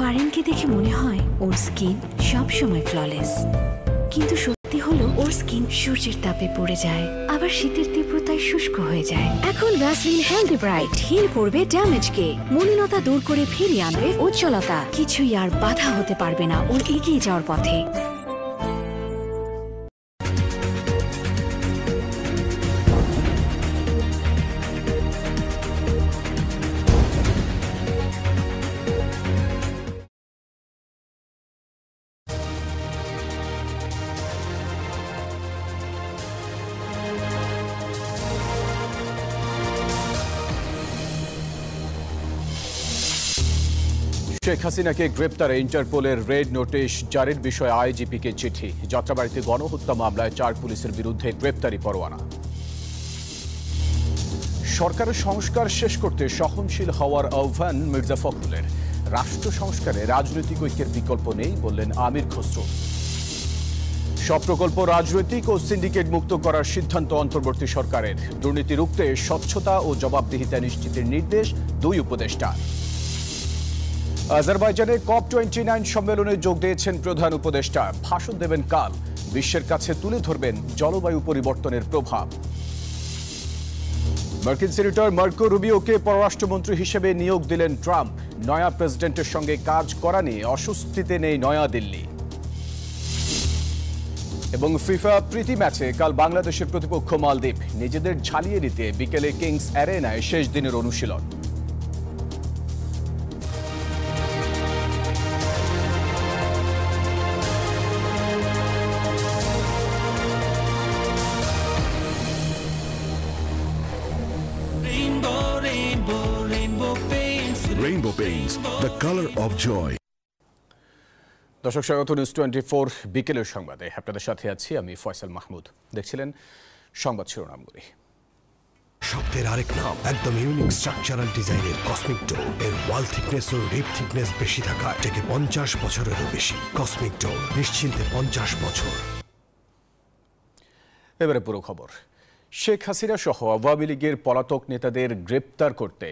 ফারিনকে দেখে মনে হয় ওর স্কিন সবসময় ফ্ললেস, কিন্তু সত্যি হলো ওর স্কিন সূর্যের তাপে পড়ে যায়, আবার শীতের তীব্রতায় শুষ্ক হয়ে যায়। এখন ভ্যাসলিন হেলদি ব্রাইট হিল করবে ড্যামেজকে, মলিনতা দূর করে ফিরিয়ে আনবে উজ্জ্বলতা। কিছুই আর বাধা হতে পারবে না ওর এগিয়ে যাওয়ার পথে। শেখ হাসিনাকে গ্রেপ্তারে ইন্টারপোলের রেড নোটিশ জারির বিষয়ে আইজিপিকে চিঠি। যাত্রাবাড়িতে গণহত্যা মামলায় 4 পুলিশের বিরুদ্ধে গ্রেপ্তারি পরোয়ানা। সরকারের সংস্কার শেষ করতে সহনশীল হওয়ার আহ্বান মির্জা ফখরুলের। রাষ্ট্র সংস্কারে রাজনৈতিক ঐক্যের বিকল্প নেই বললেন আমির খসরু। সব প্রকল্প রাজনৈতিক ও সিন্ডিকেট মুক্ত করার সিদ্ধান্ত অন্তর্বর্তী সরকারের। দুর্নীতি রুখতে স্বচ্ছতা ও জবাবদিহিতা নিশ্চিতের নির্দেশ 2 উপদেষ্টা। আজারবাইজানে COP29 সম্মেলনে যোগ দিয়েছেন প্রধান উপদেষ্টা। ভাষণ দেবেন কাল। বিশ্বের কাছে তুলে ধরবেন জলবায়ু পরিবর্তনের প্রভাব। মার্কিন সিনেটর মার্কো রুবিওকে পররাষ্ট্রমন্ত্রী হিসেবে নিয়োগ দিলেন ট্রাম্প। নয়া প্রেসিডেন্টের সঙ্গে কাজ করা নিয়ে অস্বস্তিতে নেই নয়াদিল্লি। এবং ফিফা প্রীতি ম্যাচে কাল বাংলাদেশের প্রতিপক্ষ মালদ্বীপ। নিজেদের ঝালিয়ে নিতে বিকেলে কিংস অ্যারেনায় শেষ দিনের অনুশীলন। Rainbow Paints, the color of joy. দর্শক স্বাগত নিউজ 24 বিকেলের সংবাদে। আপনাদের সাথে আছি আমি ফয়সাল মাহমুদ। দেখছিলেন সংবাদ শিরোনামগুলি। শব্দের আরেক নাম, একদম ইউনিক স্ট্রাকচারাল ডিজাইনের কসমিক ডোর। এর ওয়াল থিকনেস ও রিপ থিকনেস বেশি থাকায় থেকে 50 বছরেরও বেশি। কসমিক ডোর, নিশ্চিন্তে 50 বছর। এবারে পুরো খবর। শেখ হাসিনা সহ আওয়ামী লীগের পলাতক নেতাদের গ্রেপ্তার করতে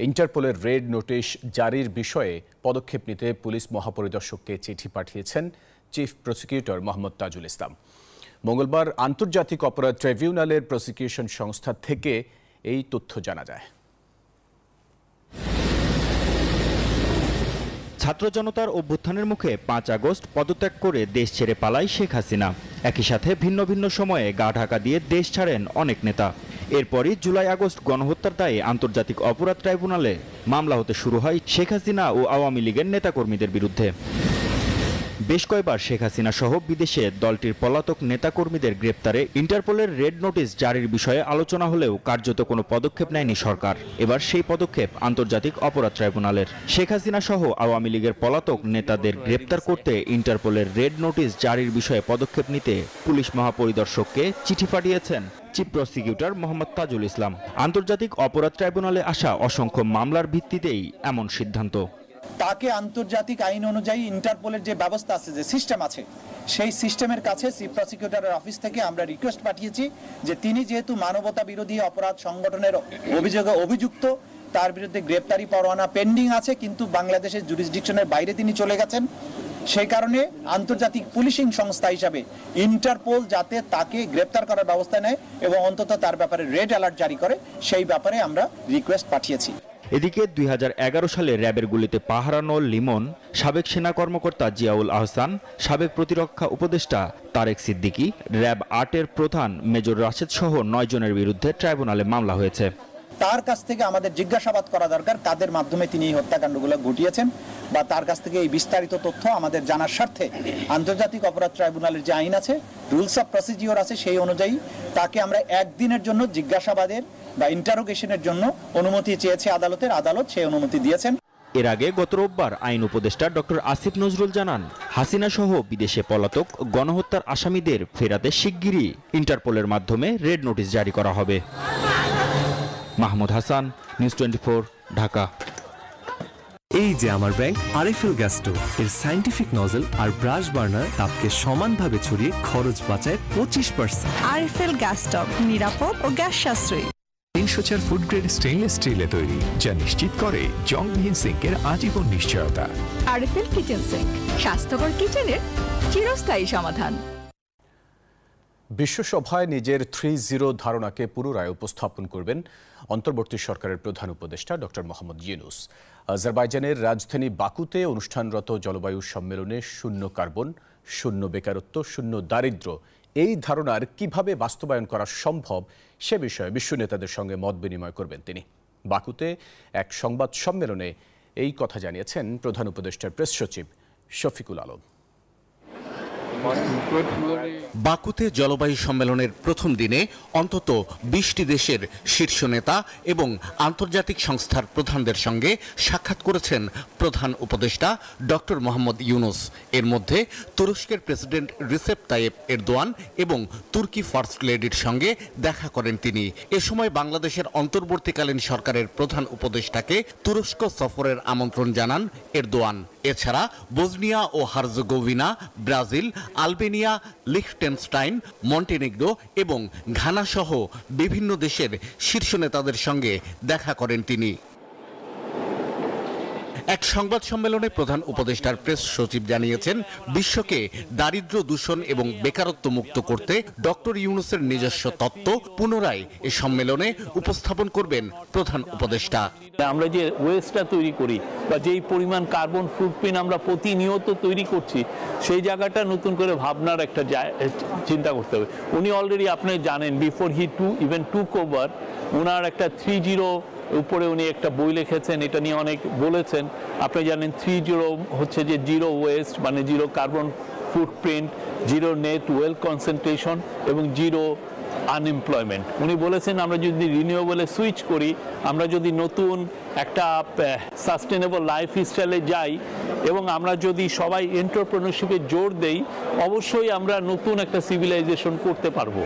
ইন্টারপোলের রেড নোটিশ জারির বিষয়ে পদক্ষেপ নিতে পুলিশ মহাপরিদর্শককে চিঠি পাঠিয়েছেন চিফ প্রসিকিউটর মোহাম্মদ তাজুল ইসলাম। মঙ্গলবার আন্তর্জাতিক অপরাধ ট্রাইব্যুনালের প্রসিকিউশন সংস্থা থেকে এই তথ্য জানা যায়। ছাত্র জনতার অভ্যুত্থানের মুখে 5 আগস্ট পদত্যাগ করে দেশ ছেড়ে পালায় শেখ হাসিনা। একই সাথে ভিন্ন ভিন্ন সময়ে গা ঢাকা দিয়ে দেশ ছাড়েন অনেক নেতা। এরপরই জুলাই আগস্ট গণহত্যার দায়ে আন্তর্জাতিক অপরাধ ট্রাইব্যুনালে মামলা হতে শুরু হয় শেখ হাসিনা ও আওয়ামী লীগের নেতাকর্মীদের বিরুদ্ধে। বেশ কয়েকবার শেখ হাসিনা সহ বিদেশে দলটির পলাতক নেতাকর্মীদের গ্রেপ্তারে ইন্টারপোলের রেড নোটিশ জারির বিষয়ে আলোচনা হলেও কার্যত কোনো পদক্ষেপ নেয়নি সরকার। এবার সেই পদক্ষেপ আন্তর্জাতিক অপরাধ ট্রাইব্যুনালের। শেখ হাসিনা সহ আওয়ামী লীগের পলাতক নেতাদের গ্রেপ্তার করতে ইন্টারপোলের রেড নোটিশ জারির বিষয়ে পদক্ষেপ নিতে পুলিশ মহাপরিদর্শককে চিঠি পাঠিয়েছেন চিফ প্রসিকিউটর মোহাম্মদ তাজুল ইসলাম। আন্তর্জাতিক অপরাধ ট্রাইব্যুনালে আসা অসংখ্য মামলার ভিত্তিতেই এমন সিদ্ধান্ত। তাকে আন্তর্জাতিক আইন অনুযায়ী ইন্টারপোলের যে ব্যবস্থা আছে, যে সিস্টেম আছে, সেই সিস্টেমের কাছে চিফ প্রসিকিউটরের অফিস থেকে আমরা রিকোয়েস্ট পাঠিয়েছি যে তিনি যেহেতু মানবতা বিরোধী অপরাধ সংগঠনের অভিযোগে অভিযুক্ত, তার বিরুদ্ধে গ্রেপ্তারি পরোয়ানা পেন্ডিং আছে, কিন্তু বাংলাদেশের জুরিসডিকশনের বাইরে তিনি চলে গেছেন। সেই কারণে আন্তর্জাতিক পুলিশিং সংস্থা হিসাবে ইন্টারপোল যাতে তাকে গ্রেপ্তার করার ব্যবস্থা নেয় এবং অন্তত তার ব্যাপারে রেড অ্যালার্ট জারি করে, সেই ব্যাপারে আমরা রিকোয়েস্ট পাঠিয়েছি। এদিকে 2011 সালে র্যাবের গুলিতে পা হারানো লিমন, সাবেক সেনা কর্মকর্তা জিয়াউল আহসান, সাবেক প্রতিরক্ষা উপদেষ্টা তারেক সিদ্দিকী, র্যাব 8-এর প্রধান মেজর রাশেদ সহ 9 জনের বিরুদ্ধে ট্রাইব্যুনালে মামলা হয়েছে। তার কাছ থেকে আমাদের জিজ্ঞাসাবাদ করা দরকার কাদের মাধ্যমে তিনি এই হত্যাকাণ্ডগুলো ঘটিয়েছেন, বা তার কাছ থেকে এই বিস্তারিত তথ্য আমাদের জানার স্বার্থে আন্তর্জাতিক অপরাধ ট্রাইব্যুনালের যে আইন আছে, রুলস অফ প্রসিডিওর আছে, সেই অনুযায়ী তাকে আমরা 1 দিনের জন্য জিজ্ঞাসাবাদের বা ইন্টারোগেশনের জন্য অনুমতি চেয়েছে আদালত সেই অনুমতি দিয়েছেন। এর আগে গত রোববার আইন উপদেষ্টা ডক্টর আসিফ নজরুল জানান, হাসিনা সহ বিদেশে পলাতক গণহত্যার আসামিদের ফেরাতে শিগগিরই ইন্টারপোলের মাধ্যমে রেড নোটিশ জারি করা হবে। মাহমুদ হাসান, নিউজ 24, ঢাকা। এই যে আমার ব্যাংক আরএফএল গ্যাস স্টোভ, এর সায়েন্টিফিক নজল আর ব্রাশ বার্নার তাপকে সমানভাবে ছড়িয়ে খরচ বাঁচায় 25%। আরএফএল গ্যাস স্টোভ নিরাপদ ও গ্যাস সাশ্রয়ী। 304 ফুড গ্রেড স্টেইনলেস স্টিলে তৈরি, যা নিশ্চিত করে জংবিহীন সিঙ্কের আজীবন নিশ্চয়তা। আরএফএল কিচেন সিঙ্ক, স্বাস্থ্যকর কিচেনের চিরস্থায়ী সমাধান। বিশ্বসভায় নিজের 3-0 ধারণাকে পুনরায় উপস্থাপন করবেন অন্তর্বর্তী সরকারের প্রধান উপদেষ্টা ডক্টর মোহাম্মদ ইউনূস। আজারবাইজানের রাজধানী বাকুতে অনুষ্ঠানরত জলবায়ু সম্মেলনে শূন্য কার্বন, শূন্য বেকারত্ব, শূন্য দারিদ্র্য এই ধারণার কিভাবে বাস্তবায়ন করা সম্ভব সে বিষয়ে বিশ্ব নেতাদের সঙ্গে মত বিনিময় করবেন তিনি। বাকুতে এক সংবাদ সম্মেলনে এই কথা জানিয়েছেন প্রধান উপদেষ্টার প্রেস সচিব শফিকুল আলম। বাকুতে জলবায়ু সম্মেলনের প্রথম দিনে অন্তত 20টি দেশের শীর্ষ নেতা এবং আন্তর্জাতিক সংস্থার প্রধানদের সঙ্গে সাক্ষাৎ করেছেন প্রধান উপদেষ্টা ডক্টর মোহাম্মদ ইউনূস। এর মধ্যে তুরস্কের প্রেসিডেন্ট রিসেপ তাইয়েপ এরদোয়ান এবং তুর্কি ফার্স্ট লেডির সঙ্গে দেখা করেন তিনি। এ সময় বাংলাদেশের অন্তর্বর্তীকালীন সরকারের প্রধান উপদেষ্টাকে তুরস্ক সফরের আমন্ত্রণ জানান এরদোয়ান। এছাড়া বসনিয়া ও Herzegovina, Brazil, Albania, Liechtenstein, Montenegro এবং ঘানা সহ বিভিন্ন দেশের শীর্ষ নেতাদের সঙ্গে দেখা করেন তিনি। এক সংবাদ সম্মেলনে প্রধান উপদেষ্টার প্রেস সচিব জানিয়েছেন, বিশ্বকে দারিদ্র্য, দূষণ এবং বেকারত্ব মুক্ত করতে ডক্টর ইউনূসের নিজস্ব তত্ত্ব পুনরায় এ সম্মেলনে উপস্থাপন করবেন প্রধান উপদেষ্টা। আমরা যে ওয়েস্টটা তৈরি করি বা যেই পরিমাণ কার্বন ফুটপ্রিন্ট আমরা প্রতিনিয়ত তৈরি করছি, সেই জায়গাটা নতুন করে ভাবনার একটা চিন্তা করতে হবে। উনি অলরেডি আপনি জানেন, বিফোর হি টুক ওভার, ওনার একটা 3-0 উপরে উনি একটা বই লিখেছেন, এটা নিয়ে অনেক বলেছেন। আপনি জানেন 3-0 হচ্ছে যে জিরো ওয়েস্ট, মানে zero carbon footprint, zero net well concentration এবং জিরো আনএমপ্লয়মেন্ট। উনি বলেছেন আমরা যদি রিনিউয়েবলে সুইচ করি, আমরা যদি নতুন একটা সাস্টেনেবল লাইফ স্টাইলে যাই এবং আমরা যদি সবাই এন্টারপ্রেনারশিপে জোর দেই, অবশ্যই আমরা নতুন একটা সিভিলাইজেশন করতে পারবো।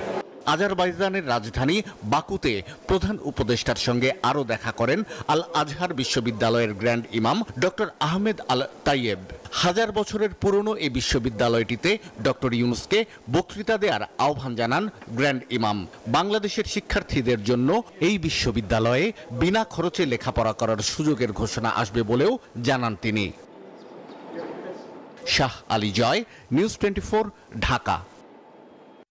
আজারবাইজানের রাজধানী বাকুতে প্রধান উপদেষ্টার সঙ্গে আরও দেখা করেন আল আজহার বিশ্ববিদ্যালয়ের গ্র্যান্ড ইমাম ডক্টর আহমেদ আল তাইয়েব। 1000 বছরের পুরনো এই বিশ্ববিদ্যালয়টিতে ডক্টর ইউনূসকে বক্তৃতা দেওয়ার আহ্বান জানান গ্র্যান্ড ইমাম। বাংলাদেশের শিক্ষার্থীদের জন্য এই বিশ্ববিদ্যালয়ে বিনা খরচে লেখাপড়া করার সুযোগের ঘোষণা আসবে বলেও জানান তিনি। শাহ আলী জয়, নিউজ 24, ঢাকা।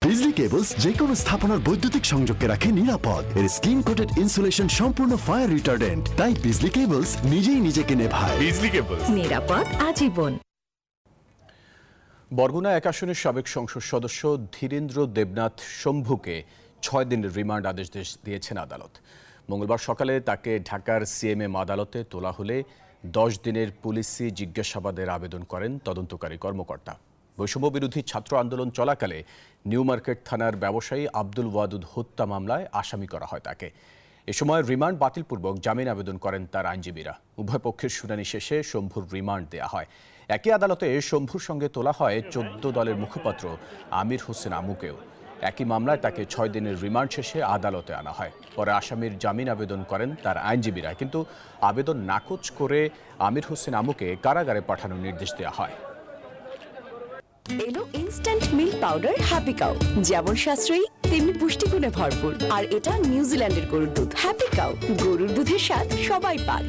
বিজলি কেবলস যে কোনো স্থাপনার বৈদ্যুতিক সংযোগকে রাখে নিরাপদ। এর স্কিন কোটেড ইনসুলেশন সম্পূর্ণ ফায়ার রিটার্ডেন্ট, তাই বিজলি কেবলস নিজেই নিজেকে নেভায়। বিজলি কেবলস, নিরাপদ আজীবন। বরগুনা 1 আসনের সাবেক সংসদ সদস্য ধীরেন্দ্র দেবনাথ শম্ভুকে 6 দিনের রিমান্ড আদেশ দিয়েছেন আদালত। মঙ্গলবার সকালে তাকে ঢাকার সিএমএম আদালতে তোলা হলে 10 দিনের পুলিশি জিজ্ঞাসাবাদের আবেদন করেন তদন্তকারী কর্মকর্তা। বৈষম্য বিরোধী ছাত্র আন্দোলন চলাকালে নিউ মার্কেট থানার ব্যবসায়ী আব্দুল ওয়াদুদ হত্যা মামলায় আসামি করা হয় তাকে। এ সময় রিমান্ড বাতিলপূর্বক জামিন আবেদন করেন তার আইনজীবীরা। উভয় পক্ষের শুনানি শেষে শম্ভুর রিমান্ড দেয়া হয়। একই আদালতে শম্ভুর সঙ্গে তোলা হয় 14 দলের মুখপাত্র আমির হোসেন আমুকেও। একই মামলায় তাকে 6 দিনের রিমান্ড শেষে আদালতে আনা হয়। পরে আসামির জামিন আবেদন করেন তার আইনজীবীরা, কিন্তু আবেদন নাকচ করে আমির হোসেন আমুকে কারাগারে পাঠানোর নির্দেশ দেওয়া হয়। এলো instant milk powder happy cow, যেমন সাশ্রয়ী তেমনি পুষ্টিগুণে ভরপুর। আর এটা নিউজিল্যান্ডের গরুর দুধ। হ্যাপি কাউ, গরুর দুধের স্বাদ সবাই পাক।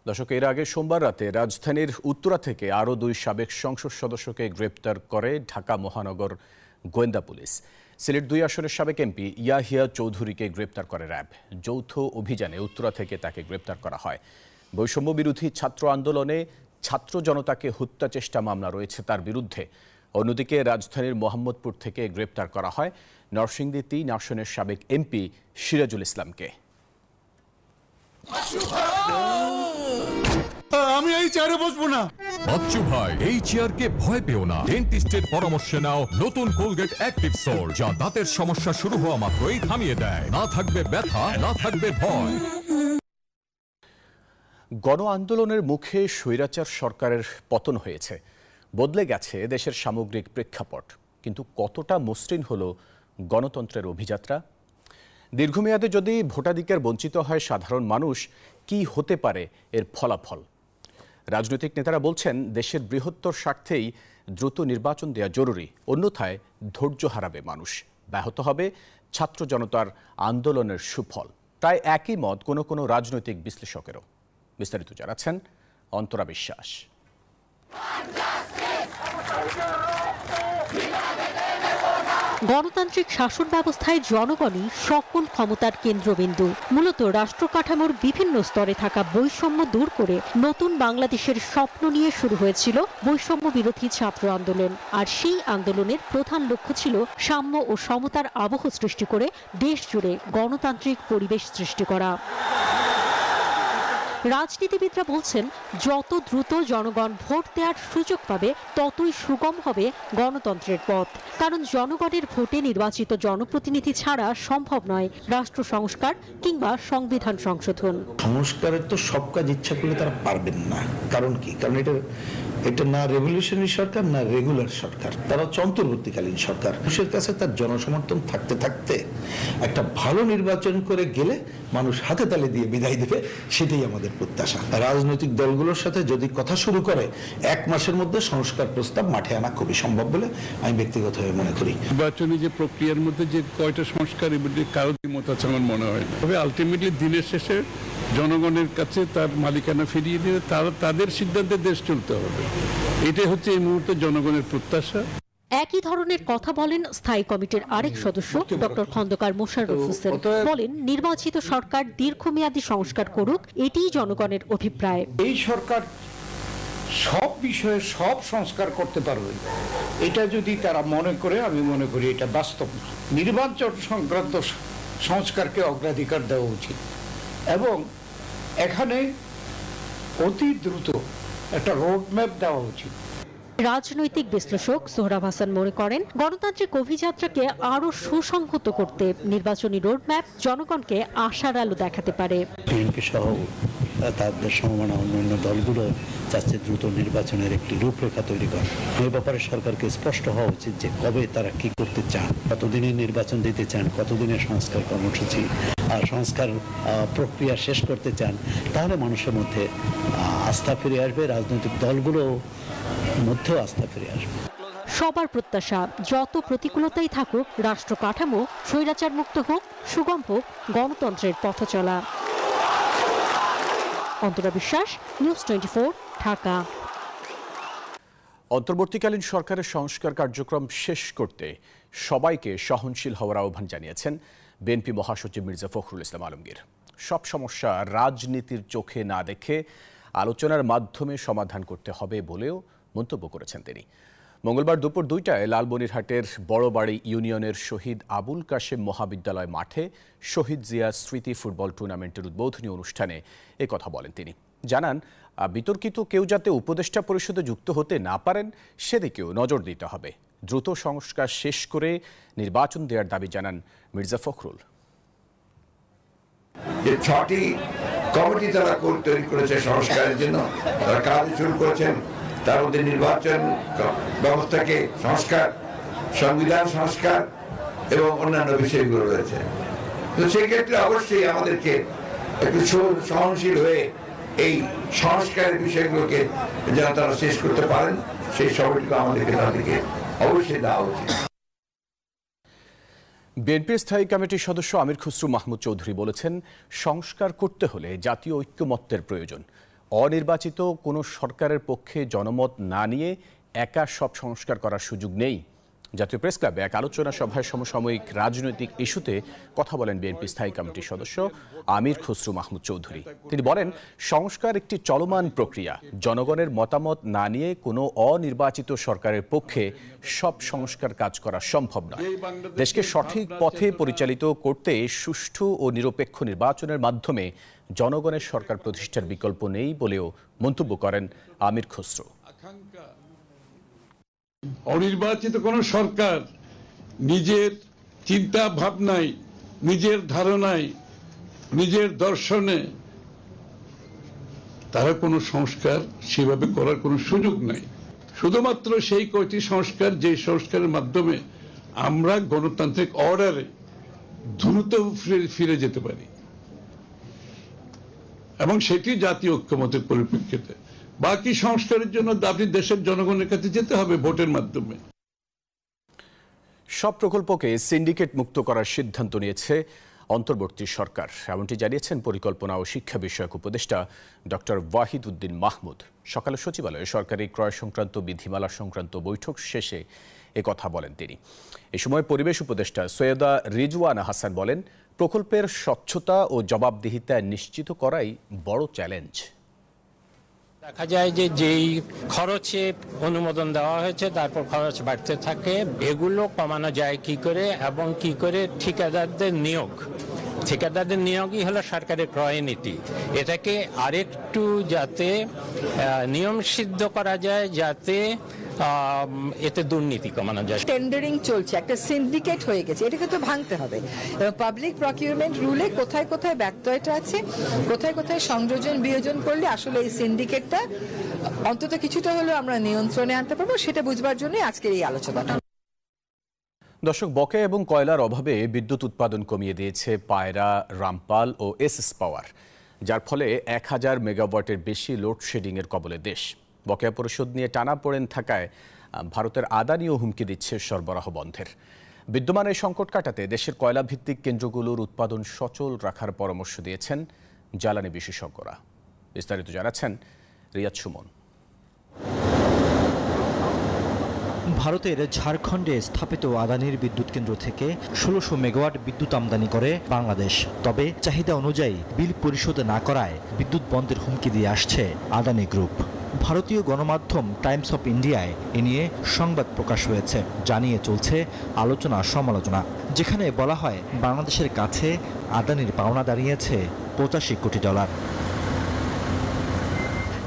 দর্শক, এর আগে সোমবার রাতে রাজধানীর উত্তরা থেকে আরও 2 সাবেক সংসদ সদস্যকে গ্রেপ্তার করে ঢাকা মহানগর গোয়েন্দা পুলিশ। সিলেট 2 আসনের সাবেক এমপি ইয়াহিয়া চৌধুরীকে গ্রেপ্তার করে র্যাব। যৌথ অভিযানে উত্তরা থেকে তাকে গ্রেপ্তার করা হয়। বৈষম্য বিরোধী ছাত্র আন্দোলনে ছাত্র জনতাকে হত্যা চেষ্টা মামলা রয়েছে তার বিরুদ্ধে। অন্যদিকে রাজধানীর মোহাম্মদপুর থেকে গ্রেপ্তার করা হয় নরসিংদী 3 আসনের সাবেক এমপি সিরাজুল ইসলামকে। আমি এই চেয়ারে বসবো না। বাচ্চু ভাই, এই চেয়ারকে ভয় পেও না। ডেন্টিস্টের পরামর্শে নাও নতুন কোলগেট অ্যাক্টিভ সোল, যা দাঁতের সমস্যা শুরু হওয়া মাত্রই থামিয়ে দেয়। না থাকবে ব্যথা, না থাকবে ভয়। গণ আন্দোলনের মুখে স্বৈরাচার সরকারের পতন হয়েছে, বদলে গেছে দেশের সামগ্রিক প্রেক্ষাপট। কিন্তু কতটা মসৃণ হলো গণতন্ত্রের অভিযাত্রা? দীর্ঘমেয়াদে যদি ভোটাধিকার বঞ্চিত হয় সাধারণ মানুষ, কি হতে পারে এর ফলাফল? রাজনৈতিক নেতারা বলছেন দেশের বৃহত্তর স্বার্থেই দ্রুত নির্বাচন দেওয়া জরুরি, অন্যথায় ধৈর্য হারাবে মানুষ, ব্যাহত হবে ছাত্র জনতার আন্দোলনের সুফল। প্রায় একই মত কোনো কোনো রাজনৈতিক বিশ্লেষকেরও। বিস্তারিত জানাচ্ছেন অন্তরা বিশ্বাস। গণতান্ত্রিক শাসন ব্যবস্থায় জনগণই সকল ক্ষমতার কেন্দ্রবিন্দু। মূলত রাষ্ট্র কাঠামোর বিভিন্ন স্তরে থাকা বৈষম্য দূর করে নতুন বাংলাদেশের স্বপ্ন নিয়ে শুরু হয়েছিল বৈষম্য বিরোধী ছাত্র আন্দোলন। আর সেই আন্দোলনের প্রধান লক্ষ্য ছিল সাম্য ও সমতার আবহ সৃষ্টি করে দেশ জুড়ে গণতান্ত্রিক পরিবেশ সৃষ্টি করা। রাজনীতিবিদরা বলছেন, যত দ্রুত জনগণ ভোট দেওয়ার সুযোগ পাবে ততই সুগম হবে গণতন্ত্রের পথ। কারণ জনগণের ভোটে নির্বাচিত জনপ্রতিনিধি ছাড়া সম্ভব নয় রাষ্ট্র সংস্কার কিংবা সংবিধান সংশোধন। সংস্কারের তো সব কাজ ইচ্ছা করলে তারা পারবেন না। কারণ কি? কারণ এটা না রেভলিউশনারি সরকার না রেগুলার সরকার, তারা হচ্ছে অন্তর্বর্তীকালীন সরকার। মানুষের কাছে তার জনসমর্থন থাকতে থাকতে একটা ভালো নির্বাচন করে গেলে মানুষ হাতে তালে দিয়ে বিদায় দেবে, সেটাই আমাদের প্রত্যাশা। রাজনৈতিক দলগুলোর সাথে যদি কথা শুরু করে 1 মাসের মধ্যে সংস্কার প্রস্তাব মাঠে আনা খুবই সম্ভব বলে আমি ব্যক্তিগতভাবে মনে করি। নির্বাচনী যে প্রক্রিয়ার মধ্যে যে কয়টা সংস্কার কারো মত আছে আমার মনে হয় না। তবে আলটিমেটলি দিনের শেষে জনগণের কাছে তার মালিকানা ফিরিয়ে দিয়ে তাদের সিদ্ধান্তে দেশ চলতে হবে। এটাই হচ্ছে এই মুহূর্তে জনগণের প্রত্যাশা। একই ধরনের কথা বলেন স্থায়ী কমিটির আরেক সদস্য ডক্টর খন্দকার মোশাররফ হোসেন। বলেন, নির্বাচিত সরকার দীর্ঘমেয়াদী সংস্কার করুক, এটিই জনগণের অভিপ্রায়। এই সরকার সব বিষয়ে সব সংস্কার করতে পারবে, এটা যদি তারা মনে করে, আমি মনে করি এটা বাস্তব না। নির্বাচন সংক্রান্ত সংস্কারকে অগ্রাধিকার দেওয়া উচিত এবং এখানে অতি দ্রুত একটা রোডম্যাপ দেওয়া উচিত। রাজনৈতিক বিশ্লেষক সোহরাব হাসান মনে করেন, গণতান্ত্রিক অভিযাত্রাকে আরো সুসংহত করতে নির্বাচনী রোডম্যাপ জনগণকে আশার আলো দেখাতে পারে। বিএনপি সহ তাদের সমমানা অন্যান্য দলগুলো চাচ্ছে দ্রুত নির্বাচনের একটি রূপরেখা তৈরি করা। এই ব্যাপারে সরকারকে স্পষ্ট হওয়া উচিত যে কবে তারা কি করতে চান, কতদিনে নির্বাচন দিতে চান, কতদিনে সংস্কার কর্মসূচি আর সংস্কার প্রক্রিয়া শেষ করতে চান। তাহলে মানুষের মধ্যে আস্থা ফিরে আসবে, রাজনৈতিক দলগুলো মধ্যেও আস্থা ফিরে আসবে। সবার প্রত্যাশা, যত প্রতিকূলতাই থাকুক রাষ্ট্র কাঠামো স্বৈরাচার মুক্ত হোক, সুগম হোক গণতন্ত্রের পথ চলা। অন্তরা বিশ্বাস, নিউজ 24, ঢাকা। অন্তর্বর্তীকালীন সরকারের সংস্কার কার্যক্রম শেষ করতে সবাইকে সহনশীল হওয়ার আহ্বান জানিয়েছেন বিএনপি মহাসচিব মির্জা ফখরুল ইসলাম আলমগীর। সব সমস্যা রাজনীতির চোখে না দেখে আলোচনার মাধ্যমে সমাধান করতে হবে বলেও মন্তব্য করেছেন তিনি। মঙ্গলবার দুপুর 2টায় লালমনিরহাটের বড়বাড়ি ইউনিয়নের শহীদ আবুল কাশেম মহাবিদ্যালয় মাঠে শহীদ জিয়া স্মৃতি ফুটবল টুর্নামেন্টের উদ্বোধনী অনুষ্ঠানে কথা বলেন তিনি। জানান, বিতর্কিত কেউ যাতে উপদেষ্টা পরিষদে যুক্ত হতে না পারেন সেদিকেও নজর দিতে হবে। দ্রুত সংস্কার শেষ করে নির্বাচন দেওয়ার দাবি জানান মির্জা ফখরুল। যে 6টি কমিটি তারা তৈরি করেছে সংস্কারের জন্য, তারা কাজ শুরু করেছেন। তার মধ্যে নির্বাচন ব্যবস্থাকে সংস্কার, সংবিধান সংস্কার এবং অন্যান্য বিষয়গুলো রয়েছে। তো সেক্ষেত্রে অবশ্যই আমাদেরকে একটু সহনশীল হয়ে এই সংস্কারের বিষয়গুলোকে যেন তারা শেষ করতে পারেন, সেই সময়টুকু আমাদেরকে তাদেরকে অবশ্যই দেওয়া উচিত। বিএনপির স্থায়ী কমিটির সদস্য আমির খসরু মাহমুদ চৌধুরী বলেছেন, সংস্কার করতে হলে জাতীয় ঐক্যমত্যের প্রয়োজন। অনির্বাচিত কোনো সরকারের পক্ষে জনমত না নিয়ে একা সব সংস্কার করার সুযোগ নেই। জাতীয় প্রেস ক্লাবে এক আলোচনা সভায় সমসাময়িক রাজনৈতিক ইস্যুতে কথা বলেন বিএনপি স্থায়ী কমিটির সদস্য আমির খসরু মাহমুদ চৌধুরী। তিনি বলেন, সংস্কার একটি চলমান প্রক্রিয়া। জনগণের মতামত না নিয়ে কোনো অনির্বাচিত সরকারের পক্ষে সব সংস্কার কাজ করা সম্ভব নয়। দেশকে সঠিক পথে পরিচালিত করতে সুষ্ঠু ও নিরপেক্ষ নির্বাচনের মাধ্যমে জনগণের সরকার প্রতিষ্ঠার বিকল্প নেই বলেও মন্তব্য করেন আমির খসরু। অনির্বাচিত কোন সরকার নিজের চিন্তা ভাবনায়, নিজের ধারণায়, নিজের দর্শনে তারা কোনো সংস্কার সেভাবে করার কোনো সুযোগ নাই। শুধুমাত্র সেই কয়টি সংস্কার, যে সংস্কারের মাধ্যমে আমরা গণতান্ত্রিক অর্ডারে দ্রুত ফিরে যেতে পারি এবং সেটি জাতীয় ঐক্যমতের পরিপ্রেক্ষিতে। বাকি সংস্কারের জন্য আপনি দেশের জনগণের কাছে যেতে হবে ভোটের মাধ্যমে। সব প্রকল্পকে সিন্ডিকেট মুক্ত করার সিদ্ধান্ত নিয়েছে অন্তর্বর্তী সরকার, এমনটি জানিয়েছেন পরিকল্পনা ও শিক্ষা বিষয়ক উপদেষ্টা ডক্টর ওয়াহিদ উদ্দিন মাহমুদ। সকালে সচিবালয়ে সরকারি ক্রয় সংক্রান্ত বিধিমালা সংক্রান্ত বৈঠক শেষে একথা বলেন তিনি। এ সময় পরিবেশ উপদেষ্টা সৈয়দা রিজওয়ানা হাসান বলেন, প্রকল্পের স্বচ্ছতা ও জবাবদিহিতা নিশ্চিত করাই বড় চ্যালেঞ্জ। দেখা যায় যে যেই খরচে অনুমোদন দেওয়া হয়েছে তারপর খরচ বাড়তে থাকে, এগুলো কমানো যায় কি করে এবং কি করে ঠিকাদারদের নিয়োগই হলো সরকারের ক্রয় নীতি। এটাকে আরেকটু যাতে নিয়ম সিদ্ধ করা যায়, যাতে এতে দুর্নীতি কমানো যায়। টেন্ডারিং চলছে, একটা সিন্ডিকেট হয়ে গেছে, এটাকে তো ভাঙতে হবে। এবং পাবলিক প্রকিউরমেন্ট রুলে কোথায় কোথায় ব্যত্যয়টা আছে, কোথায় কোথায় সংযোজন বিয়োজন করলে আসলে এই সিন্ডিকেটটা অন্তত কিছুটা হলেও আমরা নিয়ন্ত্রণে আনতে পারবো, সেটা বুঝবার জন্য আজকের এই আলোচনাটা। দর্শক, বকেয়া এবং কয়লার অভাবে বিদ্যুৎ উৎপাদন কমিয়ে দিয়েছে পায়রা, রামপাল ও এসএস পাওয়ার, যার ফলে 1000 মেগাওয়াটের বেশি লোডশেডিংয়ের কবলে দেশ। বকেয়া পরিশোধ নিয়ে টানাপোড়েন থাকায় ভারতের আদানিও হুমকি দিচ্ছে সরবরাহ বন্ধের। বিদ্যমান এই সংকট কাটাতে দেশের কয়লাভিত্তিক কেন্দ্রগুলোর উৎপাদন সচল রাখার পরামর্শ দিয়েছেন জ্বালানি বিশেষজ্ঞরা। বিস্তারিত জানাচ্ছেন রিয়াদ সুমন। ভারতের ঝাড়খণ্ডে স্থাপিত আদানির বিদ্যুৎ কেন্দ্র থেকে 1600 মেগাওয়াট বিদ্যুৎ আমদানি করে বাংলাদেশ। তবে চাহিদা অনুযায়ী বিল পরিশোধ না করায় বিদ্যুৎ বন্ধের হুমকি দিয়ে আসছে আদানি গ্রুপ। ভারতীয় গণমাধ্যম টাইমস অফ ইন্ডিয়ায় এ নিয়ে সংবাদ প্রকাশ হয়েছে, জানিয়ে চলছে আলোচনা সমালোচনা, যেখানে বলা হয় বাংলাদেশের কাছে আদানির পাওনা দাঁড়িয়েছে $85 কোটি।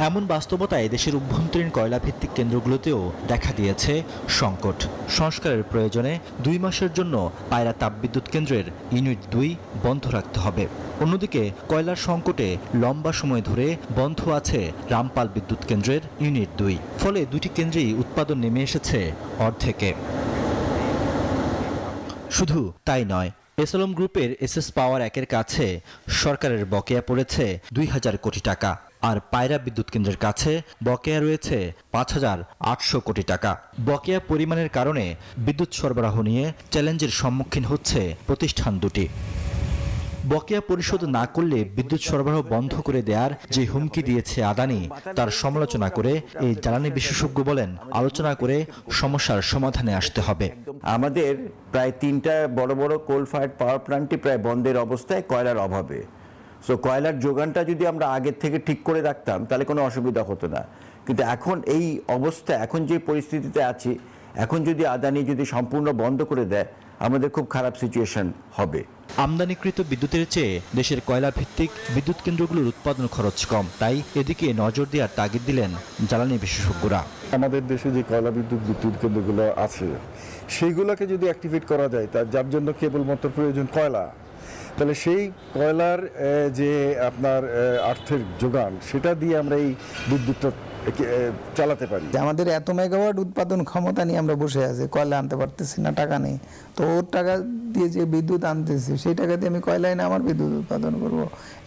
এমন বাস্তবতায় দেশের অভ্যন্তরীণ কয়লাভিত্তিক কেন্দ্রগুলোতেও দেখা দিয়েছে সংকট। সংস্কারের প্রয়োজনে 2 মাসের জন্য পায়রা তাপবিদ্যুৎ কেন্দ্রের ইউনিট 2 বন্ধ রাখতে হবে। অন্যদিকে কয়লার সংকটে লম্বা সময় ধরে বন্ধ আছে রামপাল বিদ্যুৎ কেন্দ্রের ইউনিট 2, ফলে দুটি কেন্দ্রেই উৎপাদন নেমে এসেছে অর্ধেকে। শুধু তাই নয়, এসএলএম গ্রুপের এসএস পাওয়ার 1-এর কাছে সরকারের বকেয়া পড়েছে 2000 কোটি টাকা, আর পায়রা বিদ্যুৎ কেন্দ্রের কাছে বকেয়া রয়েছে 5800 কোটি টাকা। বকেয়া পরিমাণের কারণে বিদ্যুৎ সরবরাহ নিয়ে চ্যালেঞ্জের সম্মুখীন হচ্ছে প্রতিষ্ঠান দুটি। বকেয়া পরিশোধ না করলে বিদ্যুৎ সরবরাহ বন্ধ করে দেওয়ার যে হুমকি দিয়েছে আদানি, তার সমালোচনা করে এই জ্বালানি বিশেষজ্ঞ বলেন, আলোচনা করে সমস্যার সমাধানে আসতে হবে। আমাদের প্রায় 3টা বড় বড় কোল ফায়ার্ড পাওয়ার প্ল্যান্টই প্রায় বন্ধের অবস্থায় কয়লার অভাবে। সো কয়লার যোগানটা যদি আমরা আগের থেকে ঠিক করে রাখতাম তাহলে কোনো অসুবিধা হতো না, কিন্তু এখন এই অবস্থা, এখন যে পরিস্থিতিতে আছি, এখন যদি আদানি যদি সম্পূর্ণ বন্ধ করে দেয় আমাদের খুব খারাপ সিচুয়েশন হবে। আমদানিকৃত বিদ্যুতের চেয়ে দেশের কয়লা ভিত্তিক বিদ্যুৎ কেন্দ্রগুলোর উৎপাদন খরচ কম, তাই এদিকে নজর দেওয়ার তাগিদ দিলেন জ্বালানি বিশেষজ্ঞরা। আমাদের দেশে যে কয়লা বিদ্যুৎ কেন্দ্রগুলো আছে সেইগুলোকে যদি অ্যাক্টিভেট করা যায়, তার জন্য কেবলমাত্র প্রয়োজন কয়লা, তাহলে সেই কয়লার যে আপনার অর্থের যোগান, সেটা দিয়ে আমরা এই বিদ্যুৎটা চালাতে পারি। আমাদের এত মেগাওয়াট উৎপাদন ক্ষমতা নিয়ে আমরা বসে আছি, কয়লা আনতে পারতেছি না, টাকা নেই। তো ওর টাকা দিয়ে যে বিদ্যুৎ আনতেছি সেই টাকা দিয়ে আমি কয়লায় না আমার বিদ্যুৎ উৎপাদন করব।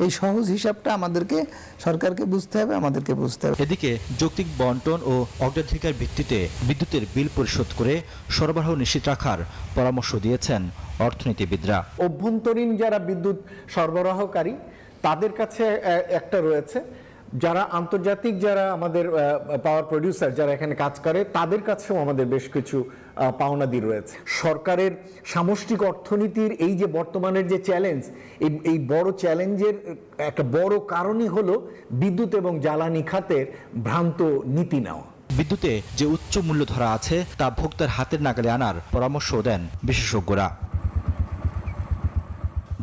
এই সহজ হিসাবটা আমাদেরকে, সরকারকে বুঝতে হবে, আমাদেরকে বুঝতে হবে। এদিকে যৌক্তিক বন্টন ও অগ্রাধিকার ভিত্তিতে বিদ্যুতের বিল পরিশোধ করে সরবরাহ নিশ্চিত রাখার পরামর্শ দিয়েছেন অর্থনীতিবিদরা। অভ্যন্তরীণ যারা বিদ্যুৎ সরবরাহকারী তাদের কাছে একটা রয়েছে, যারা আন্তর্জাতিক যারা আমাদের পাওয়ার প্রডিউসার যারা এখানে কাজ করে তাদের কাছেও আমাদের বেশ কিছু পাওনাদি রয়েছে। সরকারের সামষ্টিক অর্থনীতির এই যে বর্তমানের যে চ্যালেঞ্জ, এই বড় চ্যালেঞ্জের একটা বড় কারণই হলো বিদ্যুৎ এবং জ্বালানি খাতের ভ্রান্ত নীতি নেওয়া। বিদ্যুতে যে উচ্চ মূল্য ধরা আছে তা ভোক্তার হাতের নাগালে আনার পরামর্শ দেন বিশেষজ্ঞরা।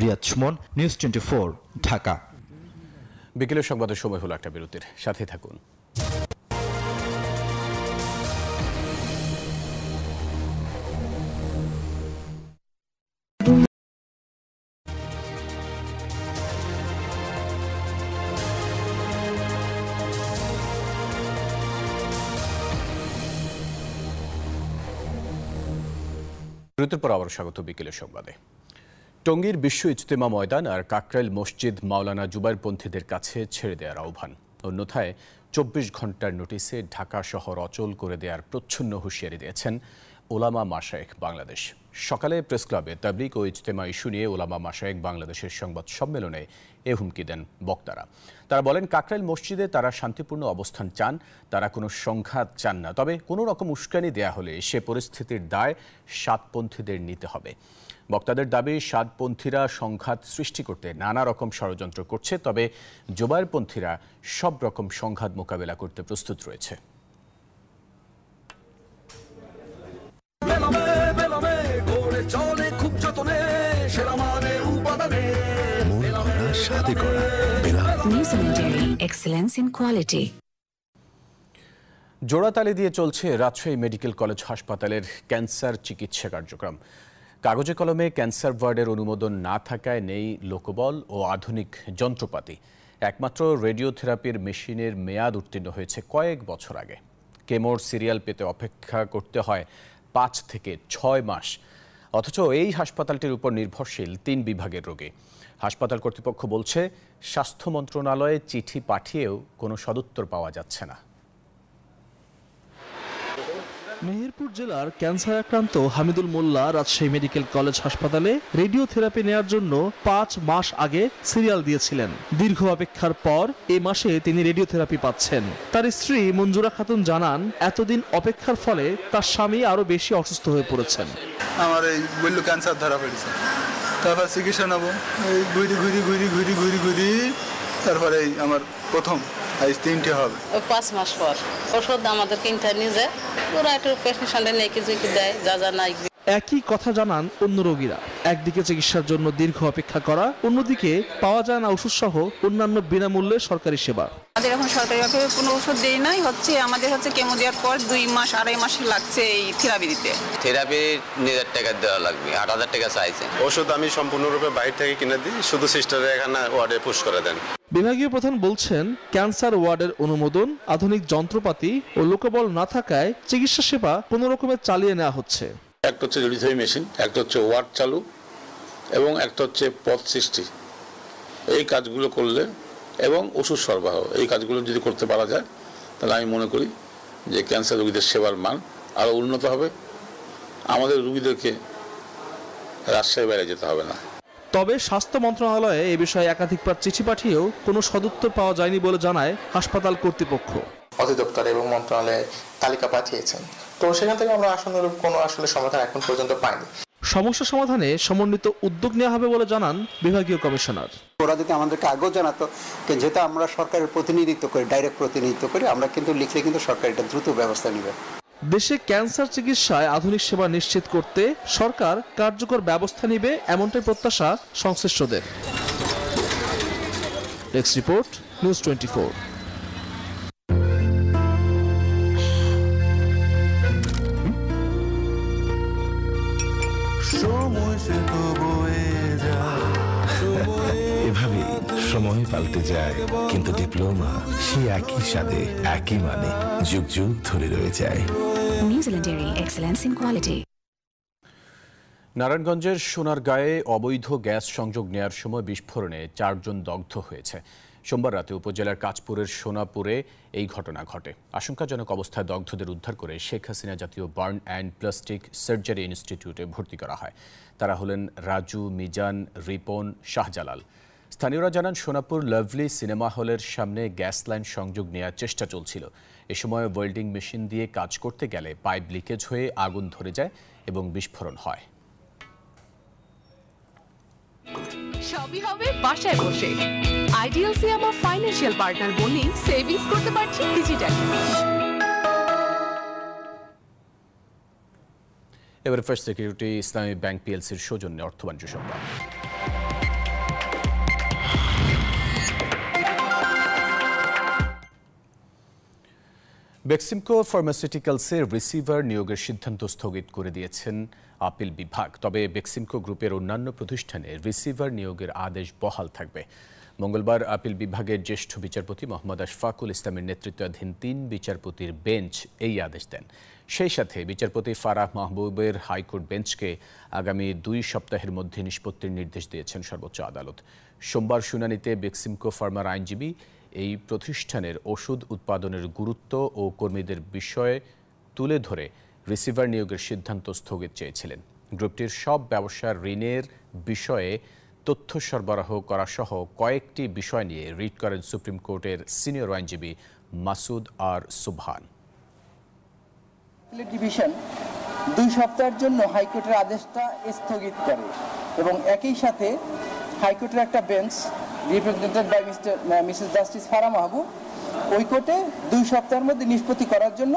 রিয়াদ সুমন, নিউজ 24, ঢাকা। বিকেলের সংবাদের সময় হলো একটা বিরতির, সাথে থাকুন। বিরতির পর আবার স্বাগত বিকেলের সংবাদে। টঙ্গীর বিশ্ব ইজতেমা ময়দান আর কাকরাইল মসজিদ মাওলানা জুবাইরপন্থীদের কাছে ছেড়ে দেওয়ার আহ্বান, অন্যথায় 24 ঘন্টার নোটিশে ঢাকা শহর অচল করে দেওয়ার প্রচ্ছন্ন হুঁশিয়ারি দিয়েছেন ওলামা মাশায়েখ বাংলাদেশ। সকালে প্রেস ক্লাবে তাবলিগ ও ইজতেমা ইস্যু নিয়ে ওলামা মাশায়েখ বাংলাদেশের সংবাদ সম্মেলনে এ হুমকি দেন বক্তারা। তারা বলেন, কাকরাইল মসজিদে তারা শান্তিপূর্ণ অবস্থান চান, তারা কোনো সংঘাত চান না। তবে কোনো রকম উস্কানি দেয়া হলে সে পরিস্থিতির দায় সাতপন্থীদের নিতে হবে। বক্তাদের দাবি, সাতপন্থীরা সংঘাত সৃষ্টি করতে নানা রকম ষড়যন্ত্র করছে, তবে জোবায়েরপন্থীরা সব রকম সংঘাত মোকাবেলা করতে প্রস্তুত রয়েছে। জোড়াতালি দিয়ে চলছে রাজশাহী মেডিকেল কলেজ হাসপাতালের ক্যান্সার চিকিৎসা কার্যক্রম। কাগজে কলমে ক্যান্সার ওয়ার্ডের অনুমোদন না থাকায় নেই লোকবল ও আধুনিক যন্ত্রপাতি। একমাত্র রেডিওথেরাপির মেশিনের মেয়াদ উত্তীর্ণ হয়েছে কয়েক বছর আগে। কেমোর সিরিয়াল পেতে অপেক্ষা করতে হয় 5 থেকে 6 মাস। অথচ এই হাসপাতালটির উপর নির্ভরশীল 3 বিভাগের রোগী। হাসপাতাল কর্তৃপক্ষ বলছে, স্বাস্থ্য মন্ত্রণালয়ে চিঠি পাঠিয়েও কোনো সদুত্তর পাওয়া যাচ্ছে না। মেহেরপুর জেলার ক্যান্সার আক্রান্ত হামিদুল মোল্লা রাজশাহী মেডিকেল কলেজ হাসপাতালে রেডিওথেরাপি নেওয়ার জন্য 5 মাস আগে সিরিয়াল দিয়েছিলেন। দীর্ঘ অপেক্ষার পর এই মাসে তিনি রেডিওথেরাপি পাচ্ছেন। তার স্ত্রী মঞ্জুরা খাতুন জানান, এতদিন অপেক্ষার ফলে তার স্বামী আরো বেশি অসুস্থ হয়ে পড়েছেন। আমার এই বলল ক্যান্সার ধরা পড়েছে, তারপর চিকিৎসা নেবো, এই ঘুরি তারপরে আমার প্রথম 3টে হবে। 5 মাস পর ওষুধ আমাদের কিনতে নিজে, ওরা একটু পেশেন্ট নেই কিছু দেয়, যা নাই। একই কথা জানান অন্য রোগীরা। একদিকে চিকিৎসার জন্য দীর্ঘ অপেক্ষা করা, অন্যদিকে পাওয়া যায় না ওষুধ সহ অন্যান্য বিনামূল্যে সরকারি সেবা। আমাদের এখন সরকারিভাবে কোনো ওষুধ দেয় নাই, আমাদের কেমো দেওয়ার পর 2 মাস 2.5 মাস লাগছে এই থেরাপি দিতে। থেরাপি 1000 টাকা দেওয়া লাগবে, 8000 টাকা চাইছে। ওষুধ আমি সম্পূর্ণরূপে বাইরে থেকে কিনে দিই, শুধু সিস্টারে এখানে ওয়ার্ডে পুশ করে দেন। বিভাগীয় প্রধান বলছেন, ক্যান্সার ওয়ার্ডের অনুমোদন, আধুনিক যন্ত্রপাতি ও লোকবল না থাকায় চিকিৎসা সেবা কোনো রকমের চালিয়ে নেওয়া হচ্ছে। একটা হচ্ছে রেডিওথেরাপি মেশিন, একটা হচ্ছে ওয়ার্ড চালু এবং একটা হচ্ছে পথ সৃষ্টি। এই কাজগুলো করলে এবং ওষুধ সরবরাহ, এই কাজগুলো যদি করতে পারা যায়, তাহলে আমি মনে করি যে ক্যান্সার রোগীদের সেবার মান আরও উন্নত হবে। আমাদের রোগীদেরকে রাজশাহী বাইরে যেতে হবে না। তবে স্বাস্থ্য মন্ত্রণালয়ে এ বিষয়ে একাধিকবার চিঠি পাঠিয়েও কোনো সদুত্তর পাওয়া যায়নি বলে জানায় হাসপাতাল কর্তৃপক্ষ। অধিদপ্তর এবং মন্ত্রণালয়ে তালিকা পাঠিয়েছেন, তো সেখান থেকে আমরা আশানুরূপ কোনো সমাধান এখন পর্যন্ত পাইনি। সমস্যা সমাধানে সমন্বিত উদ্যোগ নেওয়া হবে বলে জানান বিভাগীয় কমিশনার। ওরা যদি আমাদেরকে আগেও জানাতো, যেহেতু আমরা সরকারের প্রতিনিধিত্ব করি, ডাইরেক্ট প্রতিনিধিত্ব করি, আমরা কিন্তু লিখলে কিন্তু সরকার এটা দ্রুত ব্যবস্থা নেবে। দেশে ক্যান্সার চিকিৎসায় আধুনিক সেবা নিশ্চিত করতে সরকার কার্যকর ব্যবস্থা নেবে, এমনটাই প্রত্যাশা সংশ্লিষ্টদের। Desk report, news 24। এভাবে সময় পাল্টে যায়, কিন্তু ডিপ্লোমা সে একই স্বাদে, একই মানে যুগ যুগ ধরে রয়ে যায়। New Zealand dairy, excellence in quality. নারায়ণগঞ্জের সোনারগাঁয়ে অবৈধ গ্যাস সংযোগ নেয়ার সময় বিস্ফোরণে 4 জন দগ্ধ হয়েছে। সোমবার রাতে উপজেলার কাঁচপুরের সোনাপুরে এই ঘটনা ঘটে। আশঙ্কাজনক অবস্থায় দগ্ধদের উদ্ধার করে শেখ হাসিনা জাতীয় বার্ন অ্যান্ড প্লাস্টিক সার্জারি ইনস্টিটিউটে ভর্তি করা হয়। তারা হলেন রাজু, মিজান, রিপন, শাহজালাল। স্থানীয়রা জানান, সোনাপুর লাভলি সিনেমা হলের সামনে গ্যাস লাইন সংযোগ নেওয়ার চেষ্টা চলছিল। এ সময় ওয়েল্ডিং মেশিন দিয়ে কাজ করতে গেলে পাইপ লিকেজ হয়ে আগুন ধরে যায় এবং বিস্ফোরণ হয়। সবই হবে বাসায় বসে। আইডিএলসি আমার ফাইন্যান্সিয়াল পার্টনার বলেই সেভিংস করতে পারছি ডিজিটালি। এবার ফার্স্ট সিকিউরিটি ইসলামী ব্যাংক পিএলসির সৌজন্যে অর্থবাণিজ্য সংবাদ। বেক্সিমকো ফার্মাসিউটিক্যালসের রিসিভার নিয়োগের সিদ্ধান্ত স্থগিত করে দিয়েছেন আপিল বিভাগ। তবে বেক্সিমকো গ্রুপের অন্যান্য প্রতিষ্ঠানে রিসিভার নিয়োগের আদেশ বহাল থাকবে। মঙ্গলবার আপিল বিভাগের জ্যেষ্ঠ বিচারপতি মোহাম্মদ আশফাকুল ইসলামের নেতৃত্বাধীন 3 বিচারপতির বেঞ্চ এই আদেশ দেন। সেই সাথে বিচারপতি ফারাহ মাহবুবের হাইকোর্ট বেঞ্চকে আগামী 2 সপ্তাহের মধ্যে নিষ্পত্তির নির্দেশ দিয়েছেন সর্বোচ্চ আদালত। সোমবার শুনানিতে বেক্সিমকো ফার্মার আইনজীবী এই প্রতিষ্ঠানের ওষুধ উৎপাদনের গুরুত্ব ও কর্মীদের বিষয়ে তুলে ধরে রিসিভার নিয়োগের সিদ্ধান্ত স্থগিত চেয়েছিলেন। গ্রুপটির সব ব্যবসার ঋণের বিষয়ে তথ্য সরবরাহ করা সহ কয়েকটি বিষয় নিয়ে রিট করেন সুপ্রিম কোর্টের সিনিয়র আইনজীবী মাসুদ আর সুবহান। ডিভিশন 2 সপ্তাহের জন্য হাইকোর্টের আদেশটা স্থগিত করে এবং একই সাথে হাইকোর্টের একটা bench represented by Mrs justice Farah Mahbub ওই কোর্টে 2 সপ্তাহের মধ্যে নিষ্পত্তি করার জন্য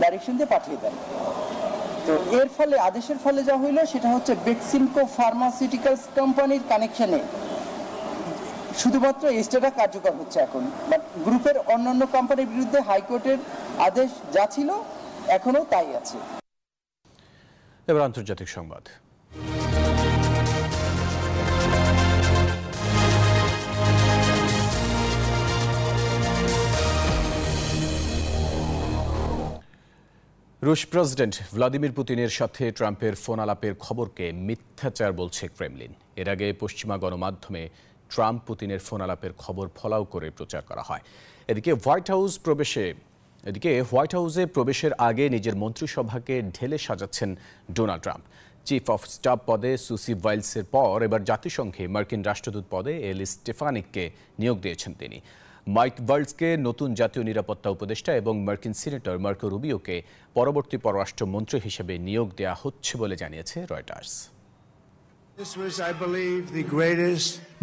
ডাইরেকশন দিয়ে পাঠিয়ে দেন। তো এর ফলে আদেশের ফলে যা হইল সেটা হচ্ছে বেক্সিমকো ফার্মাসিউটিক্যালস কোম্পানির কানেকশনে শুধুমাত্র স্টেটা কার্যকর হচ্ছে এখন, বাট গ্রুপের অন্যান্য কোম্পানির বিরুদ্ধে হাইকোর্টের আদেশ যা ছিল এখনো তাই আছে। এবার আন্তর্জাতিক সংবাদ। রুশ প্রেসিডেন্ট ভ্লাদিমির পুতিনের সাথে ট্রাম্পের ফোন আলাপের খবরকে মিথ্যাচার বলছে ক্রেমলিন। এর আগে পশ্চিমা গণমাধ্যমে ট্রাম্প পুতিনের ফোন আলাপের খবর ফলাও করে প্রচার করা হয়। এদিকে হোয়াইট হাউসে প্রবেশের আগে নিজের মন্ত্রিসভাকে ঢেলে সাজাচ্ছেন Donald Trump. Chief of staff পদে সুসি ওয়াইলসের পর এবার জাতিসংঘে মার্কিন রাষ্ট্রদূত পদে এলিস স্টেফানিককে নিয়োগ দিয়েছেন তিনি। মাইক ওয়ালসকে নতুন জাতীয় নিরাপত্তা উপদেষ্টা এবং মার্কিন সিনেটর মার্কো রুবিওকে পরবর্তী পররাষ্ট্রমন্ত্রী হিসেবে নিয়োগ দেওয়া হচ্ছে বলে জানিয়েছে রয়টার্স।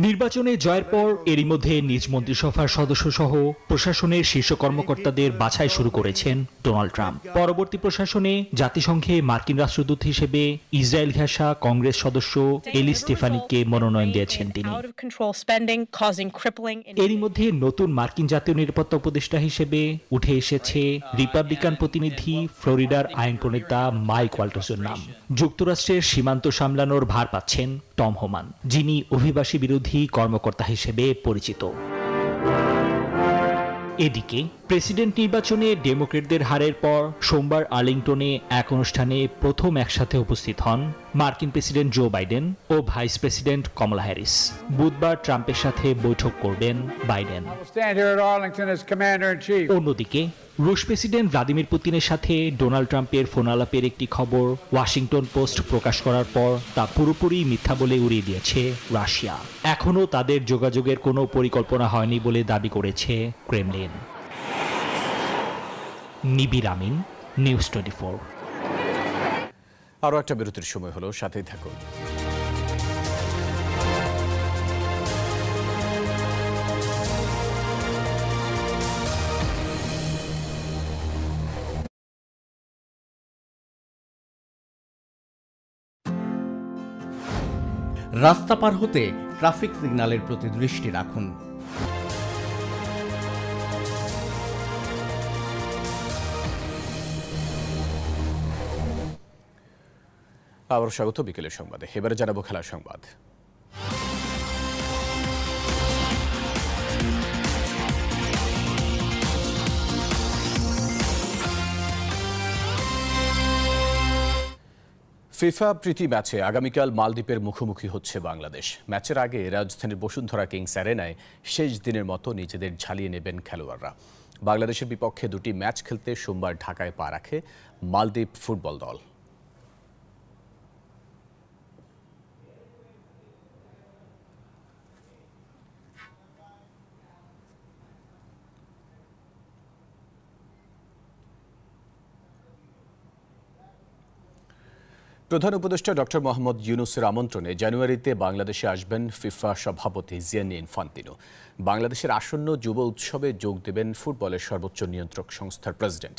নির্বাচনে জয়ের পর এরই মধ্যে নিজ মন্ত্রিসভার সদস্যসহ প্রশাসনের শীর্ষ কর্মকর্তাদের বাছাই শুরু করেছেন ডোনাল্ড ট্রাম্প। পরবর্তী প্রশাসনে জাতিসংঘে মার্কিন রাষ্ট্রদূত হিসেবে ইসরায়েল ঘেঁষা কংগ্রেস সদস্য এলিস স্টেফানিককে মনোনয়ন দিয়েছেন তিনি। এরই মধ্যে নতুন মার্কিন জাতীয় নিরাপত্তা উপদেষ্টা হিসেবে উঠে এসেছে রিপাবলিকান প্রতিনিধি ফ্লোরিডার আইন প্রণেতা মাইক ওয়াল্টজের নাম। যুক্তরাষ্ট্রের সীমান্ত সামলানোর ভার পাচ্ছেন টম হোমান, যিনি অভিবাসী বিরোধী কর্মকর্তা হিসেবে পরিচিত। এদিকে প্রেসিডেন্ট নির্বাচনে ডেমোক্রেটদের হারের পর সোমবার আর্লিংটনে এক অনুষ্ঠানে প্রথম একসাথে উপস্থিত হন মার্কিন প্রেসিডেন্ট জো বাইডেন ও ভাইস প্রেসিডেন্ট কমলা হ্যারিস। বুধবার ট্রাম্পের সাথে বৈঠক করবেন বাইডেন। অন্যদিকে রুশ প্রেসিডেন্ট ভ্লাদিমির পুতিনের সাথে ডোনাল্ড ট্রাম্পের ফোন আলাপের একটি খবর ওয়াশিংটন পোস্ট প্রকাশ করার পর তা পুরোপুরি মিথ্যা বলে উড়িয়ে দিয়েছে রাশিয়া। এখনও তাদের যোগাযোগের কোনো পরিকল্পনা হয়নি বলে দাবি করেছে ক্রেমলিন। নিবির আমিন, নিউজ 24। আরও একটা বিরতির সময় হলো, সাথেই থাকুন। রাস্তা পার হতে ট্রাফিক সিগন্যালের প্রতি দৃষ্টি রাখুন। আবার স্বাগত বিকেলের সংবাদে। এবারে জানাবো খেলার সংবাদ। ফিফা প্রীতি ম্যাচে আগামীকাল মালদ্বীপের মুখোমুখি হচ্ছে বাংলাদেশ। ম্যাচের আগে রাজধানীর বসুন্ধরা কিংস অ্যারেনায় শেষ দিনের মতো নিজেদের ঝালিয়ে নেবেন খেলোয়াড়রা। বাংলাদেশের বিপক্ষে দুটি ম্যাচ খেলতে সোমবার ঢাকায় পা রাখে মালদ্বীপ ফুটবল দল। প্রধান উপদেষ্টা ডক্টর মোহাম্মদ ইউনুসের আমন্ত্রণে জানুয়ারিতে বাংলাদেশে আসবেন ফিফা সভাপতি জিয়ানি ইনফান্তিনো। বাংলাদেশের আসন্ন যুব উৎসবে যোগ দেবেন ফুটবলের সর্বোচ্চ নিয়ন্ত্রক সংস্থার প্রেসিডেন্ট।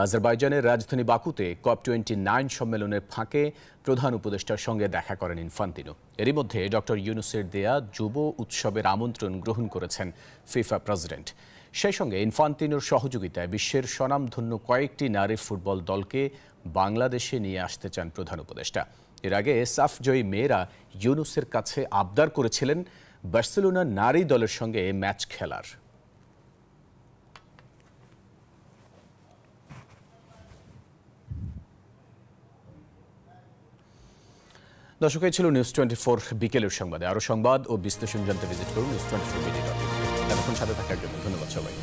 আজারবাইজানের রাজধানী বাকুতে COP29 সম্মেলনের ফাঁকে প্রধান উপদেষ্টার সঙ্গে দেখা করেন ইনফান্তিনো। এরই মধ্যে ডক্টর ইউনুসের দেয়া যুব উৎসবের আমন্ত্রণ গ্রহণ করেছেন ফিফা প্রেসিডেন্ট। সেই সঙ্গে ইনফান্তিনোর সহযোগিতায় বিশ্বের স্বনামধন্য কয়েকটি নারী ফুটবল দলকে বাংলাদেশে নিয়ে আসতে চান প্রধান উপদেষ্টা। এর আগে সাফ জয়ী মেয়েরা ইউনুসের কাছে আবদার করেছিলেন বার্সেলোনা নারী দলের সঙ্গে ম্যাচ খেলার। দর্শক, এই ছিল নিউজ 24 বিকেলের সংবাদে। আরও সংবাদ ও বিশ্লেষণ জানতে ভিজিট করুন news24media.in। এতক্ষণ সাথে থাকার জন্য ধন্যবাদ সবাই।